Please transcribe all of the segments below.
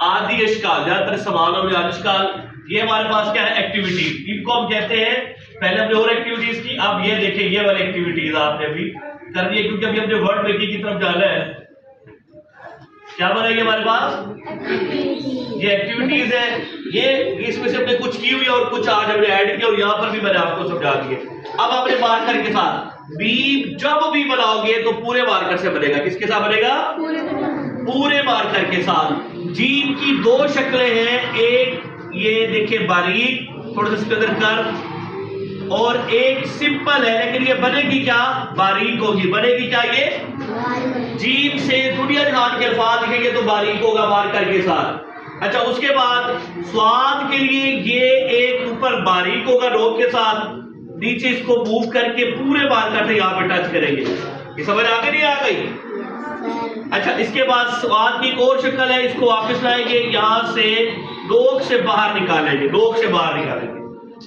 आदि अश्काल, ज्यादातर सवालों में आदि अश्काल, ये हमारे पास क्या है एक्टिविटी, इनको हम कहते हैं। पहले हमने और एक्टिविटीज की, अब ये देखिए ये वाली एक्टिविटीज आपने अभी करनी है, क्योंकि अभी हमने वर्ड मेकिंग की तरफ जाना है। क्या बनाएंगे हमारे पास ये एक्टिविटीज है, ये इसमें से हमने कुछ की हुई और कुछ आज हमने ऐड किया और यहाँ पर भी मैंने आपको समझा दिए। अब आपने मार्कर के साथ जब भी बनाओगे तो पूरे मार्कर से बनेगा। किसके साथ बनेगा? पूरे मार्कर के साथ। जीम की दो शक्लें हैं, एक ये देखिए बारीक थोड़ा सा इसके अंदर कर, और एक सिंपल है, लेकिन ये बनेगी क्या? बारीक होगी। बनेगी क्या? ये जीम से दुनिया जहान के अल्फाज लिखेंगे तो बारीक होगा मार्कर के साथ। अच्छा, उसके बाद स्वाद के लिए ये एक ऊपर बारीक होगा नोक के साथ, नीचे इसको मूव करके पूरे मार्कर से यहाँ पे टच करेंगे। ये समझ आ गई नहीं आ गई? अच्छा, इसके बाद स्वाद की एक और शक्ल है, इसको वापस लाएंगे, यहाँ से नोक से बाहर निकालेंगे, नोक से बाहर निकालेंगे,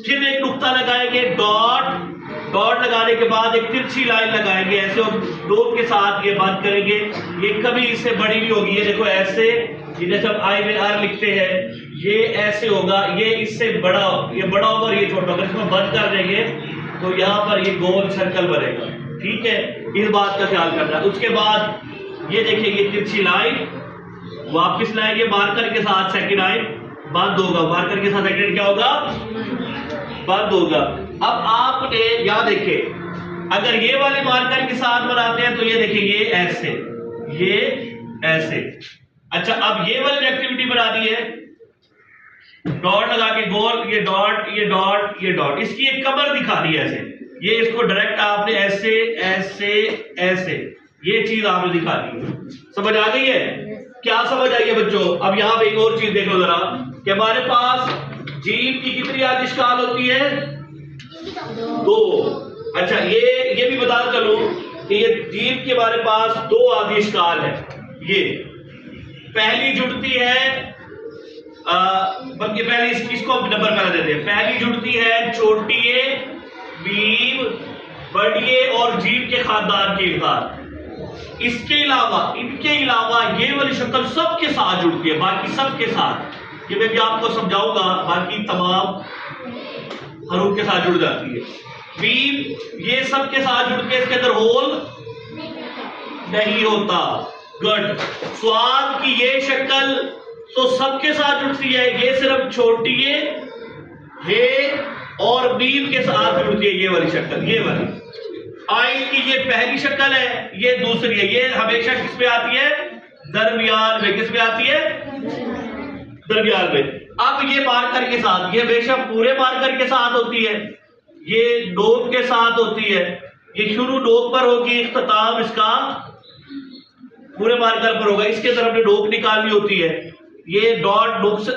फिर एक नुक्ता लगाएंगे, डॉट डॉट लगाने के बाद एक तिरछी लाइन लगाएंगे ऐसे, और नोक के साथ ये बंद करेंगे। ये कभी इससे बड़ी नहीं होगी, ये देखो ऐसे, ये जैसे हम आई में आर लिखते हैं ये ऐसे होगा, ये इससे बड़ा, ये बड़ा होगा और ये छोटा होगा। इसमें बंद कर देंगे तो यहाँ पर ये गोल सर्कल बनेगा। ठीक है, इस बात का ख्याल करना। उसके बाद ये देखिए ये तिरछी लाइन वापस लाएंगे मार्कर के साथ, सेकंड लाइन बंद होगा, मार्कर के साथ सेकंड क्या होगा? बंद होगा। अब आपने यहाँ देखे, अगर ये वाले मार्कर के साथ बनाते हैं तो ये देखिए ये ऐसे, ये ऐसे। अच्छा, अब ये वाली एक्टिविटी बना दी है, डॉट लगा के गोल, ये डॉट, ये डॉट, ये डॉट, इसकी एक कमर दिखा दी है ऐसे, ये इसको डायरेक्ट आपने ऐसे ऐसे ऐसे, ये चीज आपने दिखा दी। समझ आ गई है? क्या समझ आई है बच्चों? अब यहाँ पे एक और चीज देख लो जरा, कि हमारे पास जीम की कितनी आदि अश्काल होती है? 2। अच्छा, ये भी बता चलो कि ये जीम के हमारे पास 2 आदि अश्काल है। ये पहली जुड़ती है, बल्कि पहले इसको नंबर पहले देते हैं। पहली जुड़ती है छोटिए, मीम, बड़िए और जीम के खानदान के साथ। इसके अलावा, इनके अलावा ये वाली शक्ल सबके साथ जुड़ती है, बाकी सबके साथ, ये मैं भी आपको समझाऊंगा, बाकी तमाम हरूफ के साथ जुड़ जाती है। मीम ये सबके साथ जुड़ के इसके अंदर होल नहीं होता। गुड। स्वाद की ये शक्ल तो सबके साथ जुड़ती है, ये सिर्फ छोटी हे और मीम के साथ जुड़ती है, ये वाली शक्ल, ये वाली। आइन की ये पहली शक्ल है, ये दूसरी है, ये हमेशा किस पे आती है? दरमियान में। किस पे आती है? दरमियान में। अब ये मार्कर के साथ, ये हमेशा पूरे मार्कर के साथ होती है, ये नोक के साथ होती है, ये शुरू नोक पर होगी, इख्तिताम इसका पूरे मार्कर पर होगा। इसके तरफ हमने नोक निकालनी होती है, ये डॉट नोक से,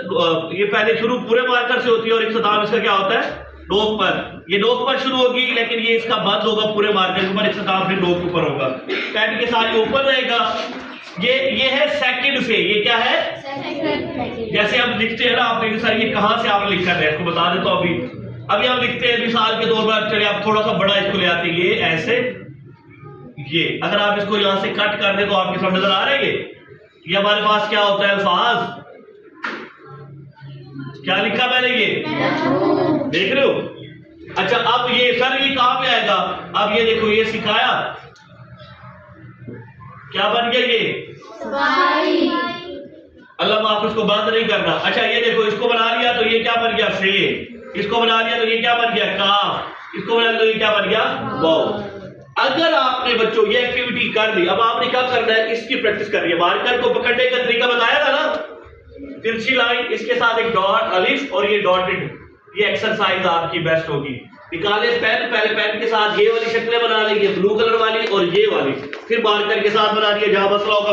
ये पहले शुरू पूरे मार्कर से होती है और इख्तिताम इसका क्या होता है? नोक पर। ये नोक पर शुरू होगी, लेकिन ये इसका बंद होगा पूरे मार्कर के ऊपर, इख्तिताम फिर नोक ऊपर होगा। पेन के साथ ये ऊपर रहेगा। ये है सेकंड फे, ये क्या है? जैसे हम लिखते हैं ना, आपने सर ये कहां से आपने लिखा है, इसको बता देता हूं। अभी हम लिखते हैं मिसाल के तौर पर, चलिए आप थोड़ा सा बड़ा इसको ले आते हैं, ये ऐसे, ये अगर आप इसको यहां से कट कर दे तो आपके सामने नजर आ रहे हैं। ये हमारे पास क्या होता है? अल्फाज क्या लिखा मैंने, ये देख रहे हो? अच्छा, अब ये सर ये कहां पे आएगा? अब ये देखो, ये सिखाया, क्या बन गया? ये अल्लाह माफ, इसको बंद नहीं करना। अच्छा, ये देखो, इसको बना लिया तो ये क्या बन गया? फे। इसको बना लिया तो ये क्या बन गया? काफ। इसको बना लिया तो ये क्या बन गया? वाव। अगर आपने बच्चों ये एक्टिविटी कर ली, अब आपने क्या करना है? इसकी प्रैक्टिस करनी है। मार्कर को पकड़ने का तरीका बताया था ना, तिरछी लाइन, इसके साथ एक डॉट, अलिफ और ये डॉटेड, ये एक्सरसाइज आपकी बेस्ट होगी। निकाले पेन, पहले पेन के साथ ये वाली शक्लें बना लेंगे, ब्लू कलर वाली और ये वाली, फिर मार्कर के साथ बना लिया। जहां मसला होगा